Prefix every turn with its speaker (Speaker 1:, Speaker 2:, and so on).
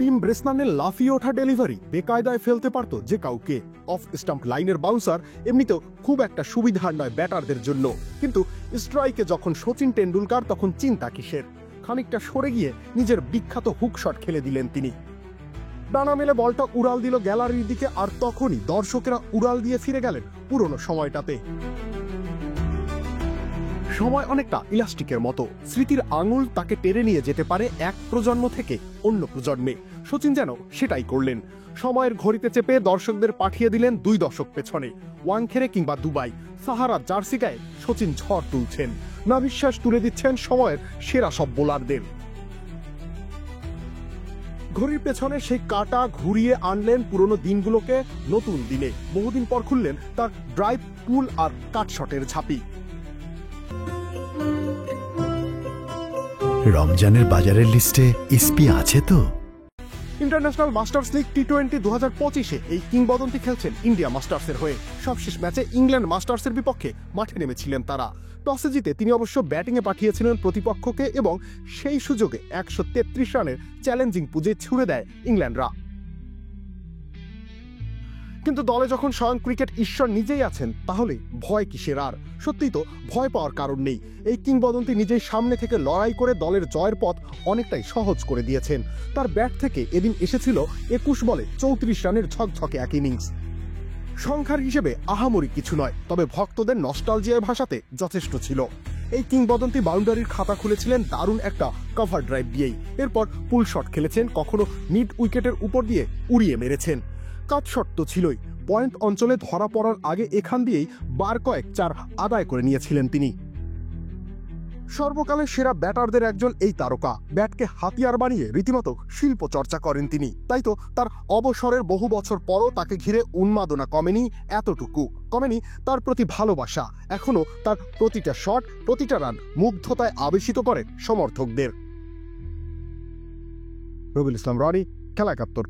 Speaker 1: Team ব্রেসনানের লাফিয়ে ওঠা delivery বেকায়দায় ফেলতে পারত যে কাউকে। অফ স্টাম্প লাইনের বাউন্সার এমনিতেও খুব একটা সুবিধার নয় ব্যাটারদের জন্য, কিন্তু স্ট্রাইকে যখন সচিন টেন্ডুলকার তখন চিন্তা কিসের। খানিকটা সরে গিয়ে নিজের বিখ্যাত হুক শট খেলে দিলেন তিনি। ডানা মেলে বলটা উড়াল দিল গ্যালারির দিকে, আর তখনই দর্শকেরা উড়াল দিয়ে ফিরে গেলেন পুরনো সময়টাতে। সময় অনেকটা ইলাস্টিকের মতো, স্মৃতির আঙুল তাকে টেনে নিয়ে যেতে পারে এক প্রজন্ম থেকে অন্য প্রজন্মে। সচিন যেন সেটাই করলেন। সময়ের ঘড়িতে চেপে দর্শকদের পাঠিয়ে দিলেন 2 দশক পেছনে। ওয়াংখেড়ে কিংবা দুবাই, সাহারা জার্সি গায়ে সচিন ঝড় তুলছেন, নাভিশ্বাস তুলে দিচ্ছেন সময়ের সেরা সব বোলারদের। ঘড়ির পেছনে সেই কাঁটা ঘুরিয়ে আনলেন পুরনো দিনগুলোকে নতুন দিনে। বহুদিন পর খুললেন তার ড্রাইভ, পুল আর কাট শটের ঝাঁপি।
Speaker 2: রমজানের বাজারের লিস্টে এসপি আছে তো?
Speaker 1: ইন্টারন্যাশনাল মাস্টার্স লিগ টি20 2025-এ এই কিংবদন্তি খেলছেন ইন্ডিয়া মাস্টার্সের হয়ে। সবশেষ ম্যাচে ইংল্যান্ড মাস্টার্সের বিপক্ষে মাঠে নেমেছিলেন তারা। টসে জিতে তিনি অবশ্য ব্যাটিংয়ে পাঠিয়েছিলেন প্রতিপক্ষকে, এবং সেই সুযোগে 133 রানের চ্যালেঞ্জিং পুঁজে ছুড়ে দেয় ইংল্যান্ডরা। কিন্তু দলে যখন স্বয়ং ক্রিকেট ঈশ্বর নিজেই আছেন, তাহলে ভয় কিসের আর? সত্যিই তো ভয় পাওয়ার কারণ নেই। এই কিংবদন্তি নিজেই সামনে থেকে লড়াই করে দলের জয়ের পথ অনেকটাই সহজ করে দিয়েছেন। তার ব্যাট থেকে এদিন এসেছিল 21 বলে 34 রানের ঝকঝকে এক ইনিংস। সংখ্যার হিসেবে আহামরি কিছু নয়, তবে ভক্তদের নস্টালজিয়ায় ভাসাতে যথেষ্ট ছিল। এই কিংবদন্তি বাউন্ডারির খাতা খুলেছিলেন দারুণ একটা কভার ড্রাইভ দিয়েই। এরপর পুল শট খেলেছেন, কখনো মিড উইকেটের উপর দিয়ে উড়িয়ে মেরেছেন। কাট শট তো ছিলই, পয়েন্ট অঞ্চলে ধরা পড়ার আগে এখান দিয়েই বার কয়েক 4 আদায় করে নিয়েছিলেন তিনি। সর্বকালের সেরা ব্যাটারদের একজন এই তারকা। ব্যাটকে হাতিয়ার বানিয়ে রীতিমতো শিল্প চর্চা করেন তিনি। তাই তো তার অবসরের বহু বছর পরও তাকে ঘিরে উন্মাদনা কমেনি এতটুকু। কমেনি তার প্রতি ভালোবাসা। এখনো তার প্রতিটা শট, প্রতিটা রান মুগ্ধতায় আবেশিত করে সমর্থকদের। রবিউল ইসলাম রনি, খেলা 71।